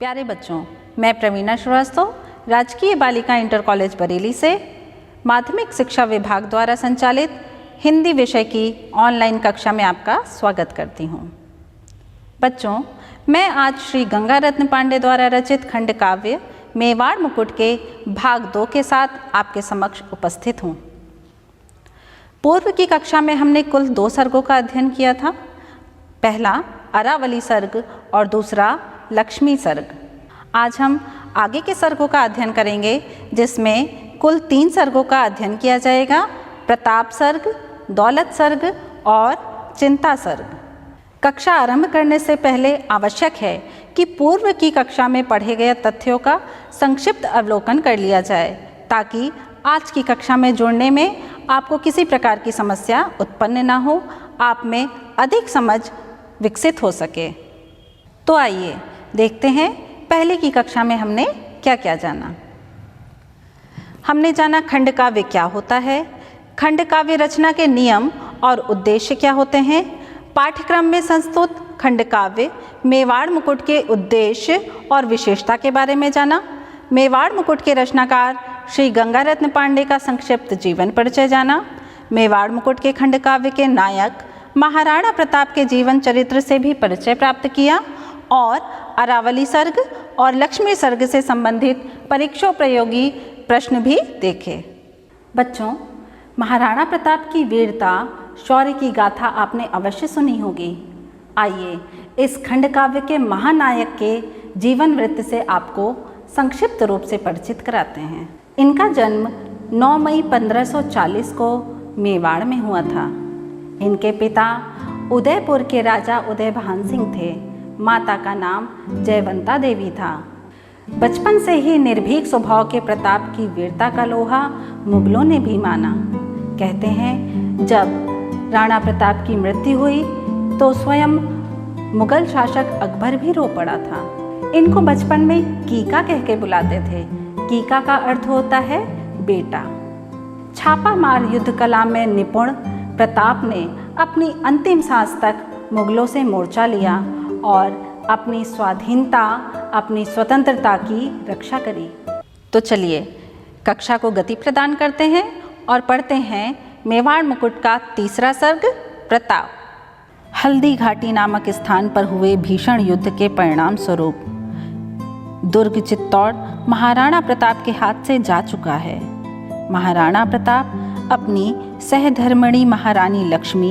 प्यारे बच्चों, मैं प्रवीणा श्रीवास्तव राजकीय बालिका इंटर कॉलेज बरेली से माध्यमिक शिक्षा विभाग द्वारा संचालित हिंदी विषय की ऑनलाइन कक्षा में आपका स्वागत करती हूँ। बच्चों, मैं आज श्री गंगा रत्न पांडे द्वारा रचित खंड काव्य मेवाड़ मुकुट के भाग 2 के साथ आपके समक्ष उपस्थित हूँ। पूर्व की कक्षा में हमने कुल 2 सर्गों का अध्ययन किया था। पहला अरावली सर्ग और दूसरा लक्ष्मी सर्ग। आज हम आगे के सर्गों का अध्ययन करेंगे, जिसमें कुल 3 सर्गों का अध्ययन किया जाएगा। प्रताप सर्ग, दौलत सर्ग और चिंता सर्ग। कक्षा आरंभ करने से पहले आवश्यक है कि पूर्व की कक्षा में पढ़े गए तथ्यों का संक्षिप्त अवलोकन कर लिया जाए, ताकि आज की कक्षा में जुड़ने में आपको किसी प्रकार की समस्या उत्पन्न ना हो, आप में अधिक समझ विकसित हो सके। तो आइए देखते हैं पहले की कक्षा में हमने क्या क्या जाना। हमने जाना खंड काव्य क्या होता है, खंड काव्य रचना के नियम और उद्देश्य क्या होते हैं। पाठ्यक्रम में संस्तुत खंड काव्य मेवाड़ मुकुट के उद्देश्य और विशेषता के बारे में जाना। मेवाड़ मुकुट के रचनाकार श्री गंगा रत्न पांडे का संक्षिप्त जीवन परिचय जाना। मेवाड़ मुकुट के खंड काव्य के नायक महाराणा प्रताप के जीवन चरित्र से भी परिचय प्राप्त किया और अरावली सर्ग और लक्ष्मी सर्ग से संबंधित परीक्षोपयोगी प्रश्न भी देखे। बच्चों, महाराणा प्रताप की वीरता शौर्य की गाथा आपने अवश्य सुनी होगी। आइए इस खंड काव्य के महानायक के जीवन वृत्त से आपको संक्षिप्त रूप से परिचित कराते हैं। इनका जन्म 9 मई 1540 को मेवाड़ में हुआ था। इनके पिता उदयपुर के राजा उदयभान सिंह थे। माता का नाम जयवंता देवी था। बचपन से ही निर्भीक स्वभाव के प्रताप की वीरता का लोहा मुगलों ने भी माना। कहते हैं, जब राणा प्रताप की मृत्यु हुई तो स्वयं मुगल शासक अकबर भी रो पड़ा था। इनको बचपन में कीका कह के बुलाते थे। कीका का अर्थ होता है बेटा। छापा मार युद्ध कला में निपुण प्रताप ने अपनी अंतिम सांस तक मुगलों से मोर्चा लिया और अपनी स्वाधीनता, अपनी स्वतंत्रता की रक्षा करी। तो चलिए कक्षा को गति प्रदान करते हैं और पढ़ते हैं मेवाड़ मुकुट का 3रा सर्ग प्रताप। हल्दी घाटी नामक स्थान पर हुए भीषण युद्ध के परिणाम स्वरूप दुर्ग चित्तौड़ महाराणा प्रताप के हाथ से जा चुका है। महाराणा प्रताप अपनी सहधर्मिणी महारानी लक्ष्मी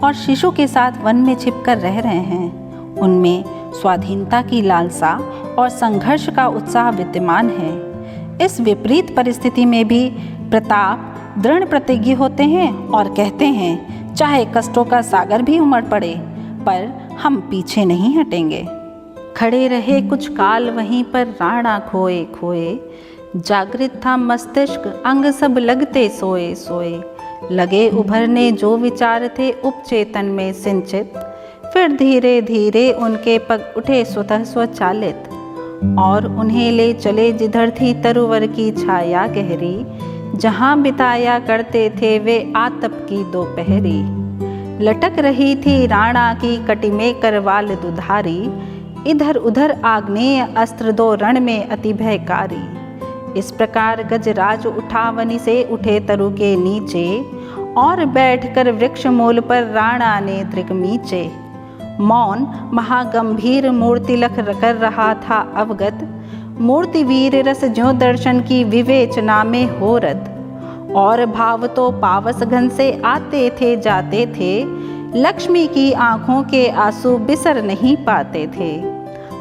और शिशु के साथ वन में छिपकर रह रहे हैं। उनमें स्वाधीनता की लालसा और संघर्ष का उत्साह विद्यमान है। इस विपरीत परिस्थिति में भी प्रताप दृढ़ प्रतिज्ञ होते हैं और कहते हैं, चाहे कष्टों का सागर भी उमड़ पड़े, पर हम पीछे नहीं हटेंगे। खड़े रहे कुछ काल वहीं पर राणा खोए खोए, जागृत था मस्तिष्क अंग सब लगते सोए सोए। लगे उभरने जो विचार थे उपचेतन में सिंचित, फिर धीरे धीरे उनके पग उठे स्वतः स्वचालित। और उन्हें ले चले जिधर थी तरुवर की छाया गहरी, जहाँ बिताया करते थे वे आतप की दोपहरी। लटक रही थी राणा की कटी में करवाल दुधारी, इधर उधर आग्नेय अस्त्र 2 रण में अति भयकारी। इस प्रकार गजराज उठावनी से उठे तरु के नीचे, और बैठकर वृक्ष मूल पर राणा ने त्रिकमीचे। मौन महागंभीर मूर्तिलख कर रहा था अवगत, मूर्ति वीर रस ज्यों दर्शन की विवेचना में होरत। और भाव तो पावस घन से आते थे जाते थे, लक्ष्मी की आँखों के आंसू बिसर नहीं पाते थे।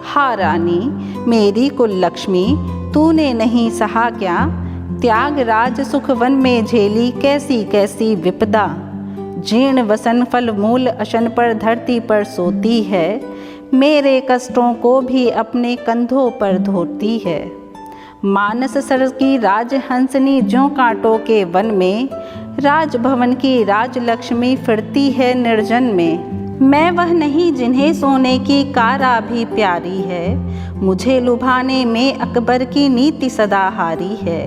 हा रानी मेरी कुल लक्ष्मी, तूने नहीं सहा क्या, त्याग राज सुख वन में झेली कैसी कैसी विपदा। जीर्ण वसन फल मूल अशन पर धरती पर सोती है, मेरे कष्टों को भी अपने कंधों पर धोती है। मानस सर की राजहंसनी ज्यों कांटों के वन में, राजभवन की राजलक्ष्मी फिरती है निर्जन में। मैं वह नहीं जिन्हें सोने की कारा भी प्यारी है, मुझे लुभाने में अकबर की नीति सदा हारी है।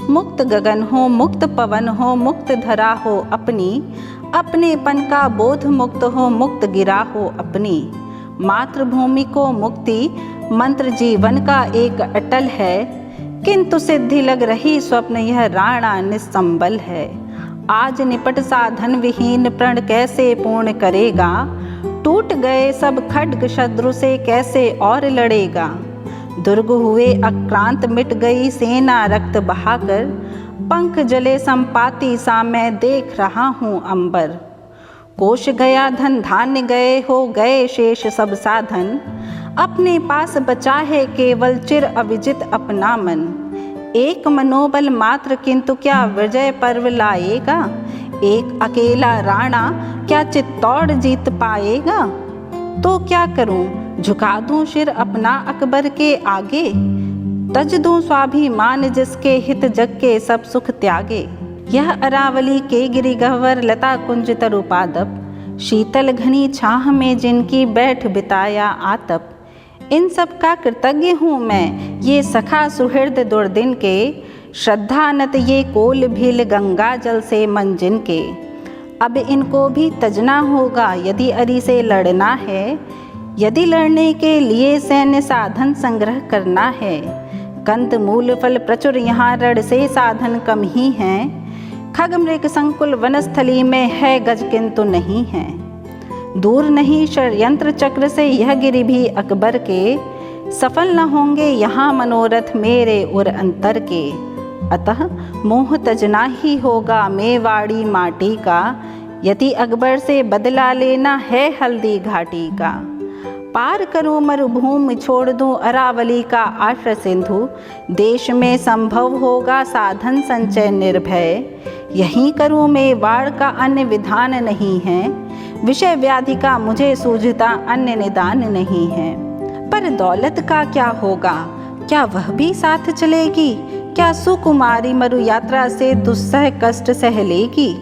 मुक्त गगन हो मुक्त पवन हो मुक्त धरा हो अपनी, अपनेपन का बोध मुक्त हो मुक्त गिरा हो अपनी। मातृभूमि को मुक्ति मंत्र जीवन का एक अटल है, किंतु सिद्धि लग रही स्वप्न यह राणा निस्संबल है। आज निपट साधन विहीन प्रण कैसे पूर्ण करेगा, टूट गए सब खड्ग शत्रु से कैसे और लड़ेगा। दुर्ग हुए अक्रांत मिट गई सेना रक्त बहाकर, पंख जले संपाति सा मैं देख रहा हूँ अंबर। कोश गया धन धान्य गए हो गए शेष सब साधन, अपने पास बचा है केवल चिर अविजित अपना मन। एक मनोबल मात्र किंतु क्या विजय पर्व लाएगा, एक अकेला राणा क्या चित्तौड़ जीत पाएगा। तो क्या करूं, झुका दूं सिर अपना अकबर के आगे, तज दूं स्वाभिमान जिसके हित जग के सब सुख त्यागे। यह अरावली के गिरि गह्वर लता कुंज तरुपादप, शीतल घनी छाह में जिनकी बैठ बिताया आतप। इन सब का कृतज्ञ हूँ मैं ये सखा सुहृद दुर्दिन के, श्रद्धानत ये कोल भील गंगा जल से मन जिनके। अब इनको भी तजना होगा यदि अरि से लड़ना है, यदि लड़ने के लिए सैन्य साधन संग्रह करना है। कंद मूल फल प्रचुर यहाँ रण से साधन कम ही हैं, खग मृग संकुल वनस्थली में है गज किंतु नहीं है। दूर नहीं षड्यंत्र चक्र से यह गिरि भी अकबर के, सफल न होंगे यहाँ मनोरथ मेरे उर अंतर के। अतः मोह तजना ही होगा मेवाड़ी माटी का, यदि अकबर से बदला लेना है हल्दी घाटी का। पार करूँ मरुभूमि छोड़ दूँ अरावली का आश्रय सिंधु, देश में संभव होगा साधन संचय निर्भय। यहीं करूँ मेवाड़ का अन्य विधान नहीं है, विषय व्याधि का मुझे सूझता अन्य निदान नहीं है। पर दौलत का क्या होगा, क्या वह भी साथ चलेगी, क्या सुकुमारी मरु यात्रा से दुस्सह कष्ट सह लेगी।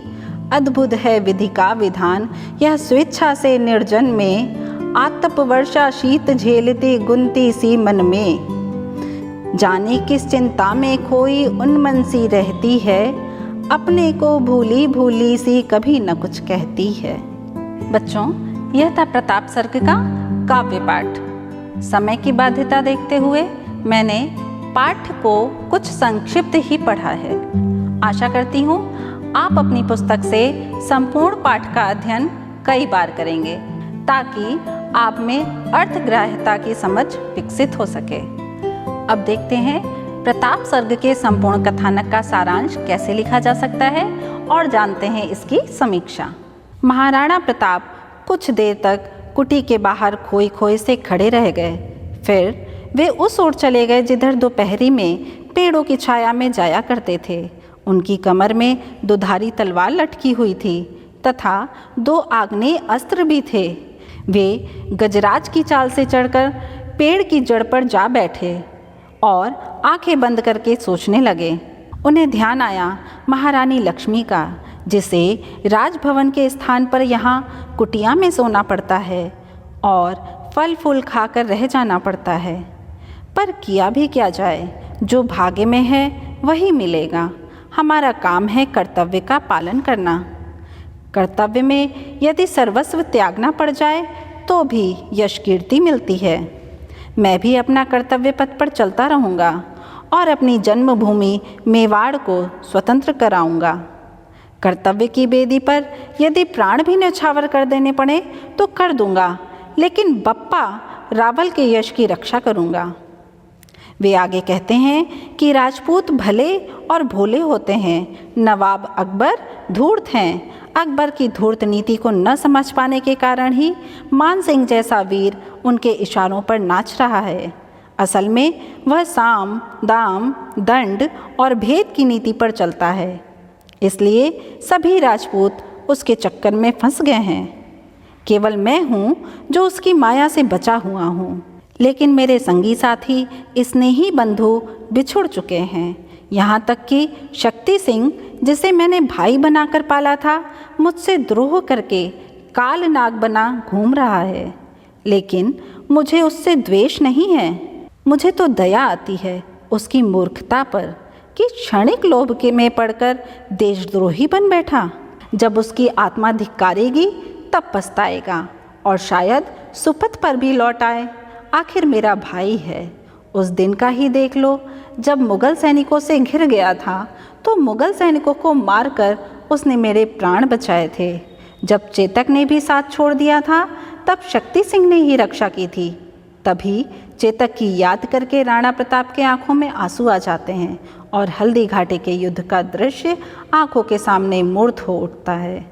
अद्भुत है विधि का विधान यह स्वेच्छा से निर्जन में, आतप वर्षा शीत झेलती गुनती सी मन में। जाने किस चिंता में खोई उन्मन सी रहती है, अपने को भूली भूली सी कभी न कुछ कहती है। बच्चों, यह था प्रताप सर्ग का काव्य पाठ। समय की बाध्यता देखते हुए मैंने पाठ को कुछ संक्षिप्त ही पढ़ा है। आशा करती हूँ आप अपनी पुस्तक से संपूर्ण पाठ का अध्ययन कई बार करेंगे, ताकि आप में अर्थग्राह्यता की समझ विकसित हो सके। अब देखते हैं प्रताप सर्ग के संपूर्ण कथानक का सारांश कैसे लिखा जा सकता है और जानते हैं इसकी समीक्षा। महाराणा प्रताप कुछ देर तक कुटी के बाहर खोए खोए से खड़े रह गए। फिर वे उस ओर चले गए जिधर दोपहरी में पेड़ों की छाया में जाया करते थे। उनकी कमर में दुधारी तलवार लटकी हुई थी तथा 2 आग्नेय अस्त्र भी थे। वे गजराज की चाल से चढ़कर पेड़ की जड़ पर जा बैठे और आंखें बंद करके सोचने लगे। उन्हें ध्यान आया महारानी लक्ष्मी का, जिसे राजभवन के स्थान पर यहाँ कुटिया में सोना पड़ता है और फल फूल खाकर रह जाना पड़ता है। पर किया भी क्या जाए, जो भाग्य में है वही मिलेगा। हमारा काम है कर्तव्य का पालन करना। कर्तव्य में यदि सर्वस्व त्यागना पड़ जाए तो भी यश कीर्ति मिलती है। मैं भी अपना कर्तव्य पथ पर चलता रहूँगा और अपनी जन्मभूमि मेवाड़ को स्वतंत्र कराऊँगा। कर्तव्य की बेदी पर यदि प्राण भी न्यौछावर कर देने पड़े तो कर दूँगा, लेकिन बप्पा रावल के यश की रक्षा करूँगा। वे आगे कहते हैं कि राजपूत भले और भोले होते हैं, नवाब अकबर धूर्त हैं। अकबर की धूर्त नीति को न समझ पाने के कारण ही मान सिंह जैसा वीर उनके इशारों पर नाच रहा है। असल में वह साम, दाम, दंड और भेद की नीति पर चलता है। इसलिए सभी राजपूत उसके चक्कर में फंस गए हैं। केवल मैं हूँ जो उसकी माया से बचा हुआ हूँ, लेकिन मेरे संगी साथी स्नेही बंधु बिछुड़ चुके हैं। यहाँ तक कि शक्ति सिंह, जिसे मैंने भाई बनाकर पाला था, मुझसे द्रोह करके काल नाग बना घूम रहा है। लेकिन मुझे उससे द्वेष नहीं है। मुझे तो दया आती है उसकी मूर्खता पर कि क्षणिक लोभ के में पड़कर देशद्रोही बन बैठा। जब उसकी आत्मा धिक्कारेगी तब पछताएगा और शायद सुपथ पर भी लौट आए। आखिर मेरा भाई है। उस दिन का ही देख लो, जब मुगल सैनिकों से घिर गया था तो मुगल सैनिकों को मारकर उसने मेरे प्राण बचाए थे। जब चेतक ने भी साथ छोड़ दिया था तब शक्ति सिंह ने ही रक्षा की थी। तभी चेतक की याद करके राणा प्रताप के आंखों में आंसू आ जाते हैं और हल्दी घाटी के युद्ध का दृश्य आंखों के सामने मूर्त हो उठता है।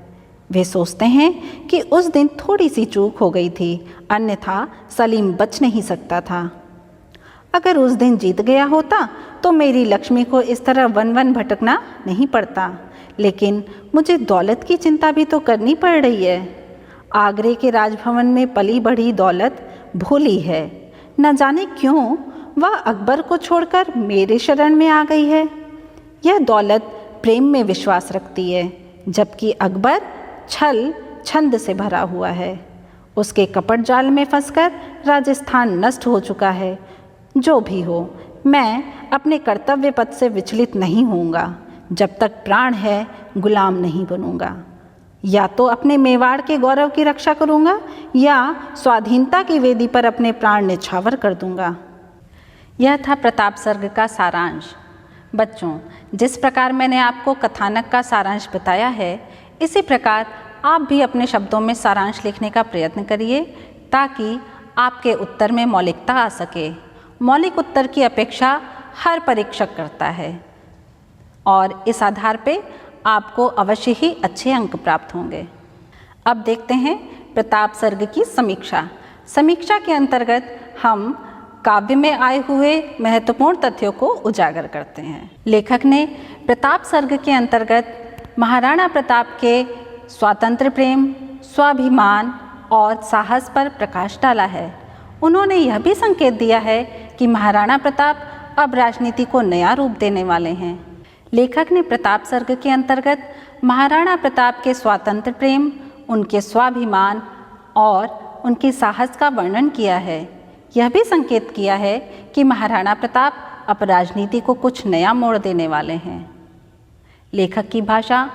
वे सोचते हैं कि उस दिन थोड़ी सी चूक हो गई थी, अन्यथा सलीम बच नहीं सकता था। अगर उस दिन जीत गया होता तो मेरी लक्ष्मी को इस तरह वन वन भटकना नहीं पड़ता। लेकिन मुझे दौलत की चिंता भी तो करनी पड़ रही है। आगरे के राजभवन में पली बढ़ी दौलत भूली है। न जाने क्यों वह अकबर को छोड़कर मेरे शरण में आ गई है। यह दौलत प्रेम में विश्वास रखती है, जबकि अकबर छल छंद से भरा हुआ है। उसके कपट जाल में फंसकर राजस्थान नष्ट हो चुका है। जो भी हो, मैं अपने कर्तव्य पथ से विचलित नहीं होऊंगा। जब तक प्राण है गुलाम नहीं बनूंगा। या तो अपने मेवाड़ के गौरव की रक्षा करूंगा या स्वाधीनता की वेदी पर अपने प्राण न्यौछावर कर दूंगा। यह था प्रताप सर्ग का सारांश। बच्चों, जिस प्रकार मैंने आपको कथानक का सारांश बताया है, इसी प्रकार आप भी अपने शब्दों में सारांश लिखने का प्रयत्न करिए ताकि आपके उत्तर में मौलिकता आ सके। मौलिक उत्तर की अपेक्षा हर परीक्षक करता है और इस आधार पे आपको अवश्य ही अच्छे अंक प्राप्त होंगे। अब देखते हैं प्रताप सर्ग की समीक्षा। समीक्षा के अंतर्गत हम काव्य में आए हुए महत्वपूर्ण तथ्यों को उजागर करते हैं। लेखक ने प्रताप सर्ग के अंतर्गत महाराणा प्रताप के स्वातंत्र्य प्रेम, स्वाभिमान और साहस पर प्रकाश डाला है। उन्होंने यह भी संकेत दिया है कि महाराणा प्रताप अब राजनीति को नया रूप देने वाले हैं। लेखक ने प्रताप सर्ग के अंतर्गत महाराणा प्रताप के स्वातंत्र्य प्रेम, उनके स्वाभिमान और उनकी साहस का वर्णन किया है। यह भी संकेत किया है कि महाराणा प्रताप अब राजनीति को कुछ नया मोड़ देने वाले हैं। लेखक की भाषा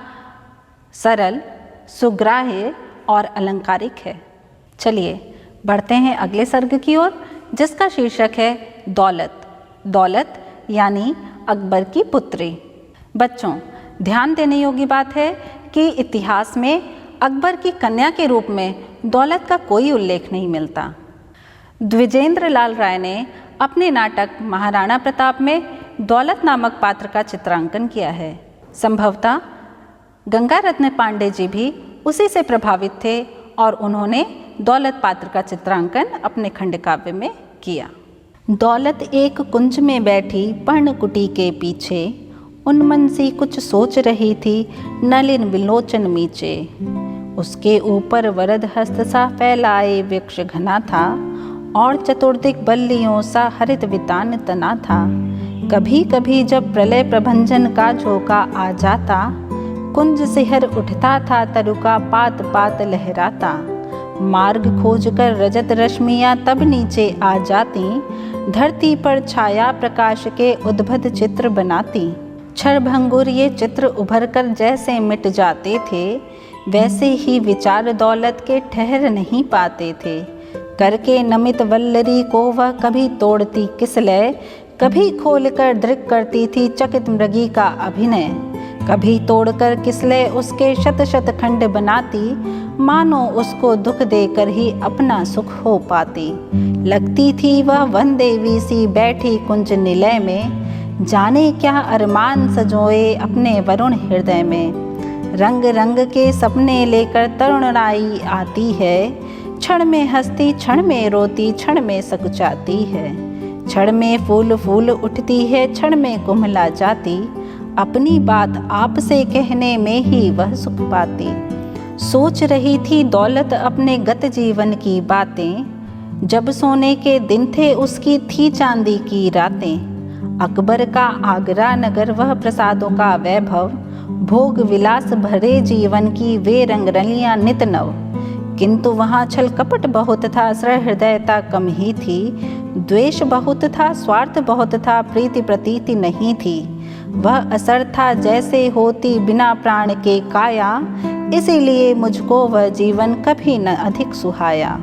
सरल, सुग्राह्य और अलंकारिक है। चलिए बढ़ते हैं अगले सर्ग की ओर, जिसका शीर्षक है दौलत। दौलत यानी अकबर की पुत्री। बच्चों, ध्यान देने योग्य बात है कि इतिहास में अकबर की कन्या के रूप में दौलत का कोई उल्लेख नहीं मिलता। द्विजेंद्र लाल राय ने अपने नाटक महाराणा प्रताप में दौलत नामक पात्र का चित्रांकन किया है। संभवतः गंगारत्न पांडे जी भी उसी से प्रभावित थे और उन्होंने दौलत पात्र का चित्रांकन अपने खंडकाव्य में किया। दौलत एक कुंज में बैठी पर्णकुटी के पीछे, उन्मन सी कुछ सोच रही थी, नलिन विलोचन मीचे। उसके ऊपर वरद हस्त सा फैलाए वृक्ष घना था और चतुर्दिक बल्लियों सा हरित वितान तना था। कभी कभी जब प्रलय प्रभंजन का झोंका आ जाता, कुंज सिहर उठता था, तरुका पात पात लहराता। मार्ग खोजकर रजत रश्मियाँ तब नीचे आ जाती, धरती पर छाया प्रकाश के उद्भत चित्र बनाती। क्षणभंगुर ये चित्र उभर कर जैसे मिट जाते थे, वैसे ही विचार दौलत के ठहर नहीं पाते थे। करके नमित वल्लरी को वह कभी तोड़ती किसलय, कभी खोलकर दृक करती थी चकित मृगी का अभिनय। कभी तोड़कर किसलय उसके शत शत खंड बनाती, मानो उसको दुख देकर ही अपना सुख हो पाती। लगती थी वह वन देवी सी बैठी कुंज निलय में, जाने क्या अरमान सजोए अपने वरुण हृदय में। रंग रंग के सपने लेकर तरुणाई आती है, क्षण में हंसती क्षण में रोती क्षण में सकुचाती है। क्षण में फूल फूल उठती है क्षण में कुम्हला जाती, अपनी बात आपसे कहने में ही वह सुख पाती। सोच रही थी दौलत अपने गत जीवन की बातें, जब सोने के दिन थे उसकी थी चांदी की रातें। अकबर का आगरा नगर वह प्रसादों का वैभव, भोग विलास भरे जीवन की वे रंगरलियां नित नव। किंतु वहाँ छल कपट बहुत था, सहृदयता कम ही थी। द्वेष बहुत था, स्वार्थ बहुत था, प्रीति प्रतीति नहीं थी। वह असर था जैसे होती बिना प्राण के काया, इसीलिए मुझको वह जीवन कभी न अधिक सुहाया।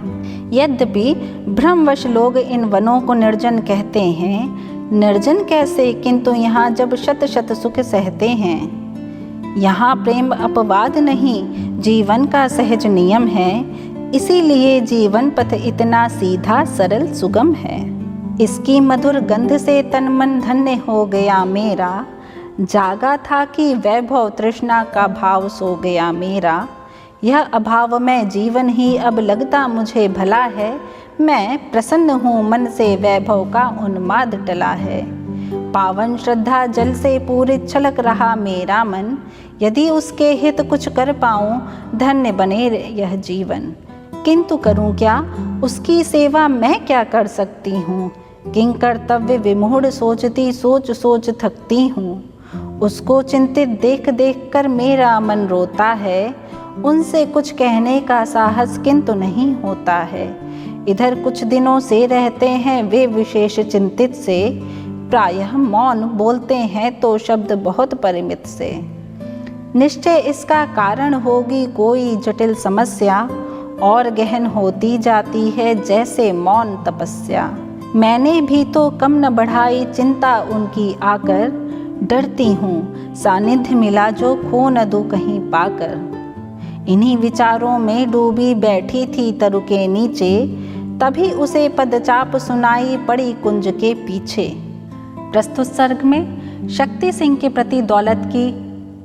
यद्यपि भ्रमवश लोग इन वनों को निर्जन कहते हैं, निर्जन कैसे, किंतु यहाँ जब शत शत सुख सहते हैं। यहाँ प्रेम अपवाद नहीं, जीवन का सहज नियम है, इसीलिए जीवन पथ इतना सीधा सरल सुगम है। इसकी मधुर गंध से तन मन धन्य हो गया मेरा, जागा था कि वैभव तृष्णा का भाव सो गया मेरा। यह अभाव में जीवन ही अब लगता मुझे भला है, मैं प्रसन्न हूँ मन से वैभव का उन्माद टला है। पावन श्रद्धा जल से पूरित छलक रहा मेरा मन, यदि उसके हित कुछ कर पाऊँ धन्य बने यह जीवन। किंतु करूँ क्या, उसकी सेवा मैं क्या कर सकती हूँ, किं कर्तव्य विमूढ़ सोचती सोच सोच थकती हूँ। उसको चिंतित देख देख कर मेरा मन रोता है, उनसे कुछ कहने का साहस किंतु नहीं होता है। इधर कुछ दिनों से रहते हैं वे विशेष चिंतित से, प्रायः मौन बोलते हैं तो शब्द बहुत परिमित से। निश्चय इसका कारण होगी कोई जटिल समस्या, और गहन होती जाती है जैसे मौन तपस्या। मैंने भी तो कम न बढ़ाई चिंता उनकी आकर, डरती हूँ सानिध्य मिला जो खो न दूँ कहीं पाकर। इन्हीं विचारों में डूबी बैठी थी तरु के नीचे, तभी उसे पदचाप सुनाई पड़ी कुंज के पीछे। प्रस्तुत सर्ग में शक्ति सिंह के प्रति दौलत की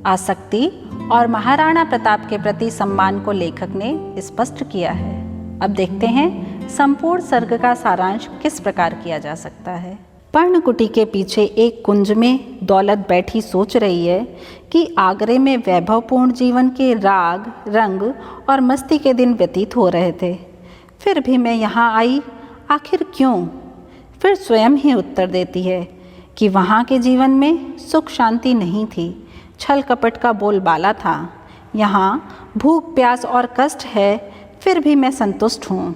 आसक्ति और महाराणा प्रताप के प्रति सम्मान को लेखक ने स्पष्ट किया है। अब देखते हैं संपूर्ण सर्ग का सारांश किस प्रकार किया जा सकता है। पर्णकुटी के पीछे एक कुंज में दौलत बैठी सोच रही है कि आगरे में वैभवपूर्ण जीवन के राग रंग और मस्ती के दिन व्यतीत हो रहे थे, फिर भी मैं यहाँ आई, आखिर क्यों? फिर स्वयं ही उत्तर देती है कि वहाँ के जीवन में सुख शांति नहीं थी, छल कपट का बोलबाला था। यहाँ भूख प्यास और कष्ट है, फिर भी मैं संतुष्ट हूँ,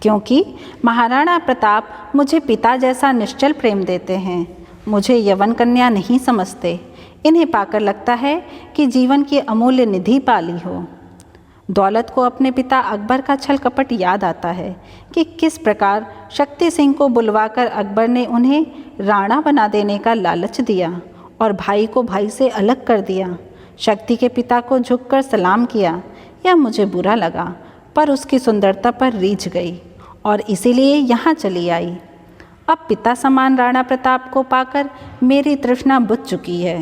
क्योंकि महाराणा प्रताप मुझे पिता जैसा निश्चल प्रेम देते हैं, मुझे यवन कन्या नहीं समझते। इन्हें पाकर लगता है कि जीवन की अमूल्य निधि पाली हो। दौलत को अपने पिता अकबर का छल कपट याद आता है कि किस प्रकार शक्ति सिंह को बुलवाकर अकबर ने उन्हें राणा बना देने का लालच दिया और भाई को भाई से अलग कर दिया। शक्ति के पिता को झुककर सलाम किया, यह मुझे बुरा लगा, पर उसकी सुंदरता पर रीझ गई और इसीलिए यहाँ चली आई। अब पिता समान राणा प्रताप को पाकर मेरी तृष्णा बुझ चुकी है।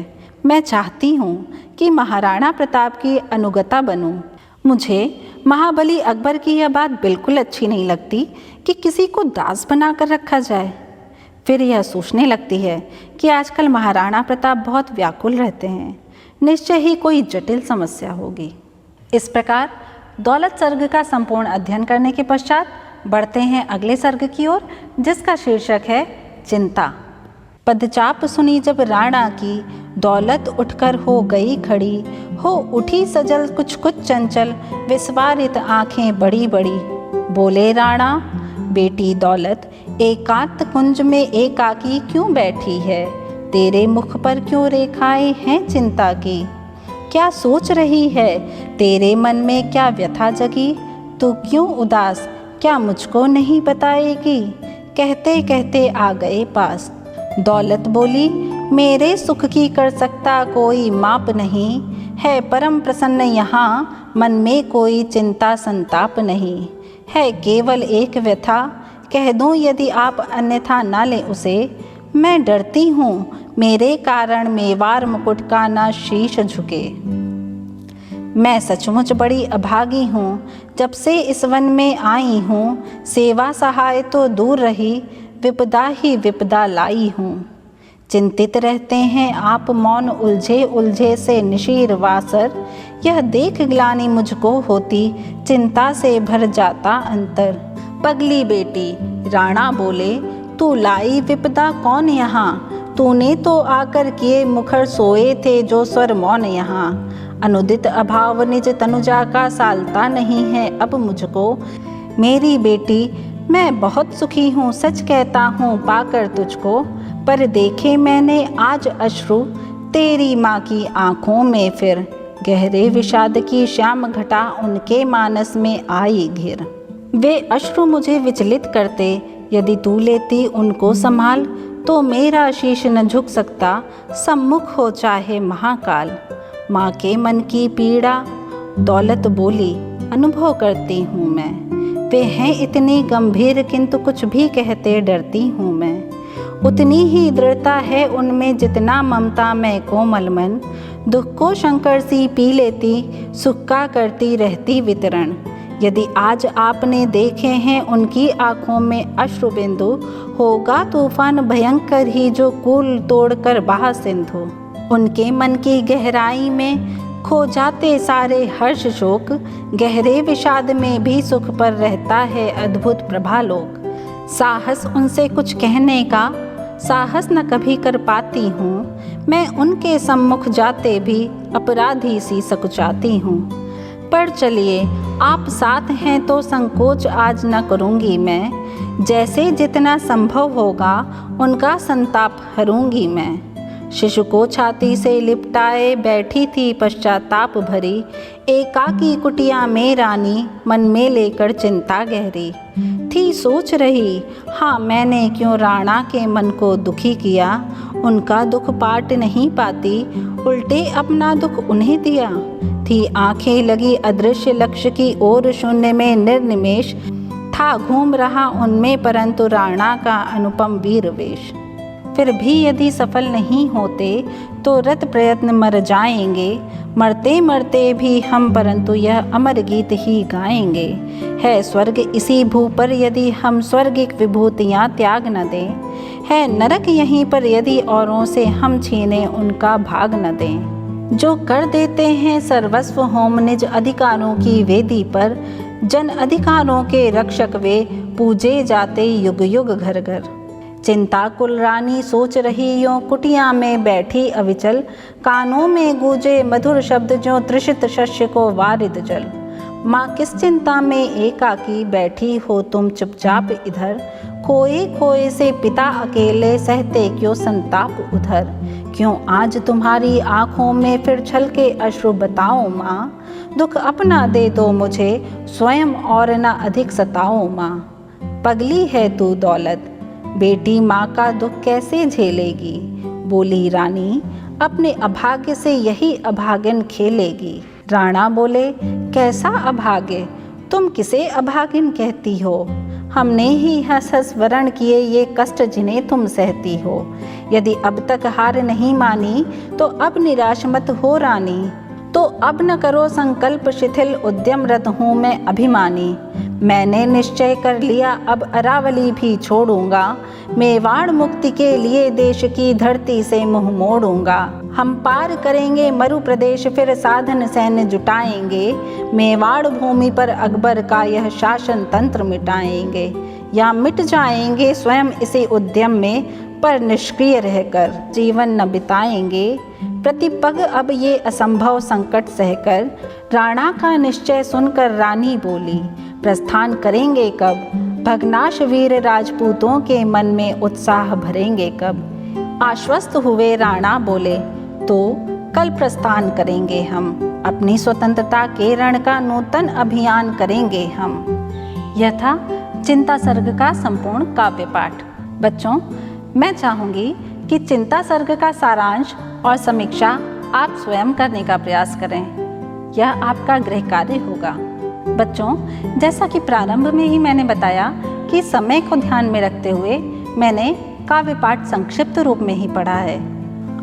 मैं चाहती हूँ कि महाराणा प्रताप की अनुगता बनूँ। मुझे महाबली अकबर की यह बात बिल्कुल अच्छी नहीं लगती कि किसी को दास बनाकर रखा जाए। फिर यह सोचने लगती है कि आजकल महाराणा प्रताप बहुत व्याकुल रहते हैं, निश्चय ही कोई जटिल समस्या होगी। इस प्रकार दौलत सर्ग का संपूर्ण अध्ययन करने के पश्चात बढ़ते हैं अगले सर्ग की ओर, जिसका शीर्षक है चिंता। पदचाप सुनी जब राणा की, दौलत उठकर हो गई खड़ी, हो उठी सजल कुछ कुछ चंचल, विस्वारित आंखें बड़ी बड़ी। बोले राणा, बेटी दौलत एकांत कुंज में एकाकी क्यों बैठी है, तेरे मुख पर क्यों रेखाएं हैं चिंता की। क्या सोच रही है, तेरे मन में क्या व्यथा जगी, तू क्यों उदास, क्या मुझको नहीं बताएगी। कहते कहते आ गए पास, दौलत बोली, मेरे सुख की कर सकता कोई माप नहीं, है परम प्रसन्न यहाँ मन में कोई चिंता संताप नहीं। है केवल एक व्यथा, कह दूँ यदि आप अन्यथा ना लें उसे, मैं डरती हूँ मेरे कारण मेवार मुकुट का ना शीश झुके। मैं सचमुच बड़ी अभागी हूँ, जब से इस वन में आई हूँ, सेवा सहाय तो दूर रही, विपदा ही विपदा लाई हूँ। चिंतित रहते हैं आप मौन उलझे उलझे से निशीर वासर, यह देख ग्लानि मुझको होती, चिंता से भर जाता अंतर। पगली बेटी राणा बोले, तू लाई विपदा कौन यहाँ, तूने तो आकर किए मुखर सोए थे जो स्वर मौन यहाँ। अनुदित अभाव निज तनुजा का सालता नहीं है अब मुझको। मेरी बेटी मैं बहुत सुखी हूँ, सच कहता हूँ पाकर तुझको, पर देखे मैंने आज अश्रु तेरी माँ की आँखों में, फिर गहरे विषाद की श्याम घटा उनके मानस में आई घिर। वे अश्रु मुझे विचलित करते, यदि तू लेती उनको संभाल, तो मेरा शीश न झुक सकता, सम्मुख हो चाहे महाकाल। माँ के मन की पीड़ा दौलत बोली, अनुभव करती हूँ मैं। वे हैं इतनी गंभीर, किंतु कुछ भी कहते डरती हूँ मैं। उतनी ही दृढ़ता है उनमें जितना ममता में कोमल मन। दुख को शंकर सी पी लेती, सुख का करती रहती वितरण। यदि आज आपने देखे हैं उनकी आँखों में अश्रु बिंदु, होगा तूफान भयंकर ही जो कूल तोड़कर बहा सिंधु। उनके मन की गहराई में खो जाते सारे हर्ष शोक, गहरे विषाद में भी सुख पर रहता है अद्भुत प्रभालोक। साहस उनसे कुछ कहने का साहस न कभी कर पाती हूँ, मैं उनके सम्मुख जाते भी अपराधी सी सकुचाती हूँ। पर चलिए आप साथ हैं तो संकोच आज न करूँगी मैं, जैसे जितना संभव होगा उनका संताप हरूंगी मैं। शिशु को छाती से लिपटाए बैठी थी पश्चाताप भरी, एकाकी कुटिया में रानी मन में लेकर चिंता गहरी। थी सोच रही, हाँ मैंने क्यों राणा के मन को दुखी किया, उनका दुख पाट नहीं पाती, उल्टे अपना दुख उन्हें दिया। थी आंखें लगी अदृश्य लक्ष्य की ओर, शून्य में निर्निमेष था घूम रहा उनमें परंतु राणा का अनुपम वीर वेश। फिर भी यदि सफल नहीं होते तो रत प्रयत्न मर जाएंगे, मरते मरते भी हम परंतु यह अमर गीत ही गाएंगे। है स्वर्ग इसी भू पर यदि हम स्वर्गिक विभूतियाँ त्याग न दें, है नरक यहीं पर यदि औरों से हम छीने उनका भाग न दें। जो कर देते हैं सर्वस्व होम निज अधिकारों की वेदी पर, जन अधिकारों के रक्षक वे पूजे जाते युग युग घर घर। चिंता कुल रानी सोच रही यों कुटिया में बैठी अविचल, कानों में गूंजे मधुर शब्द जो तृषित शस्य को वारिद जल। माँ किस चिंता में एकाकी बैठी हो तुम चुपचाप इधर, खोए खोए से पिता अकेले सहते क्यों संताप उधर। क्यों आज तुम्हारी आँखों में फिर छलके अश्रु बताओ माँ, दुख अपना दे दो मुझे स्वयं और न अधिक सताओ माँ। पगली है तू दौलत, बेटी माँ का दुख कैसे झेलेगी, बोली रानी अपने अभाग्य से यही अभागिन खेलेगी। राणा बोले, कैसा अभाग्य, तुम किसे अभागिन कहती हो, हमने ही हंस हंस वरण किए ये कष्ट जिन्हें तुम सहती हो। यदि अब तक हार नहीं मानी तो अब निराश मत हो रानी, तो अब न करो संकल्प शिथिल, उद्यमरत हूँ मैं अभिमानी। मैंने निश्चय कर लिया अब अरावली भी छोड़ूंगा, मेवाड़ मुक्ति के लिए देश की धरती से मुँह मोड़ूंगा। हम पार करेंगे मरु प्रदेश फिर साधन सैन्य जुटाएंगे, मेवाड़ भूमि पर अकबर का यह शासन तंत्र मिटाएंगे। या मिट जाएंगे स्वयं इसी उद्यम में, पर निष्क्रिय रहकर जीवन न बिताएंगे। प्रतिपग अब ये असंभव संकट सहकर, राणा का निश्चय सुनकर रानी बोली, प्रस्थान करेंगे कब, भगनाश वीर राजपूतों के मन में उत्साह भरेंगे कब। आश्वस्त हुए राणा बोले, तो कल प्रस्थान करेंगे हम, अपनी स्वतंत्रता के रण का नूतन अभियान करेंगे हम। यह था चिंता सर्ग का संपूर्ण काव्य पाठ। बच्चों, मैं चाहूँगी कि चिंता सर्ग का सारांश और समीक्षा आप स्वयं करने का प्रयास करें। यह आपका गृह कार्य होगा। बच्चों, जैसा कि प्रारंभ में ही मैंने बताया कि समय को ध्यान में रखते हुए मैंने काव्य पाठ संक्षिप्त रूप में ही पढ़ा है।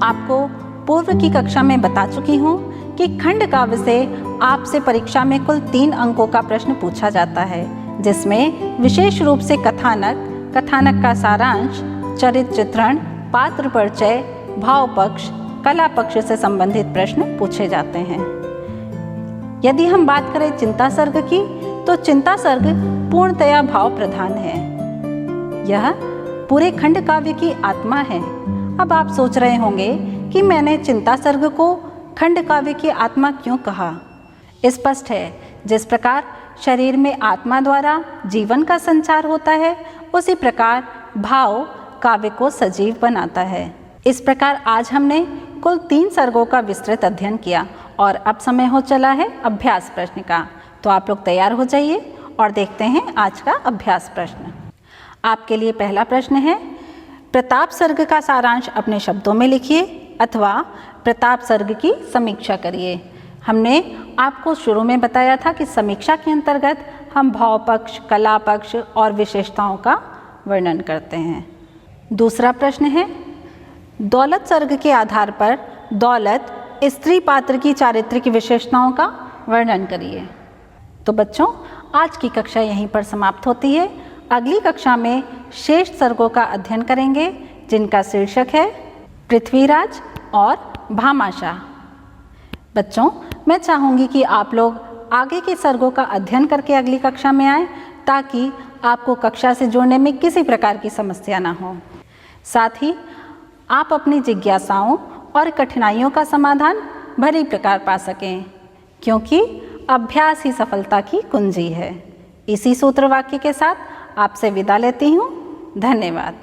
आपको पूर्व की कक्षा में बता चुकी हूँ कि खंड काव्य से आपसे परीक्षा में कुल 3 अंकों का प्रश्न पूछा जाता है, जिसमें विशेष रूप से कथानक, कथानक का सारांश, चरित्र चित्रण, पात्र परिचय, भाव पक्ष, कला पक्ष से संबंधित प्रश्न पूछे जाते हैं। यदि हम बात करें चिंता सर्ग की, तो चिंता सर्ग पूर्णतया भाव प्रधान है। यह पूरे खंड काव्य की आत्मा है। अब आप सोच रहे होंगे कि मैंने चिंता सर्ग को खंड काव्य की आत्मा क्यों कहा। स्पष्ट है, जिस प्रकार शरीर में आत्मा द्वारा जीवन का संचार होता है, उसी प्रकार भाव काव्य को सजीव बनाता है। इस प्रकार आज हमने कुल 3 सर्गों का विस्तृत अध्ययन किया और अब समय हो चला है अभ्यास प्रश्न का। तो आप लोग तैयार हो जाइए और देखते हैं आज का अभ्यास प्रश्न। आपके लिए पहला प्रश्न है, प्रताप सर्ग का सारांश अपने शब्दों में लिखिए अथवा प्रताप सर्ग की समीक्षा करिए। हमने आपको शुरू में बताया था कि समीक्षा के अंतर्गत हम भाव पक्ष, कला पक्ष और विशेषताओं का वर्णन करते हैं। दूसरा प्रश्न है, दौलत सर्ग के आधार पर दौलत स्त्री पात्र की चारित्रिक विशेषताओं का वर्णन करिए। तो बच्चों, आज की कक्षा यहीं पर समाप्त होती है। अगली कक्षा में शेष सर्गों का अध्ययन करेंगे जिनका शीर्षक है पृथ्वीराज और भामाशाह। बच्चों, मैं चाहूँगी कि आप लोग आगे के सर्गों का अध्ययन करके अगली कक्षा में आएँ ताकि आपको कक्षा से जुड़ने में किसी प्रकार की समस्या ना हो। साथ ही आप अपनी जिज्ञासाओं और कठिनाइयों का समाधान भली प्रकार पा सकें, क्योंकि अभ्यास ही सफलता की कुंजी है। इसी सूत्र वाक्य के साथ आपसे विदा लेती हूँ। धन्यवाद।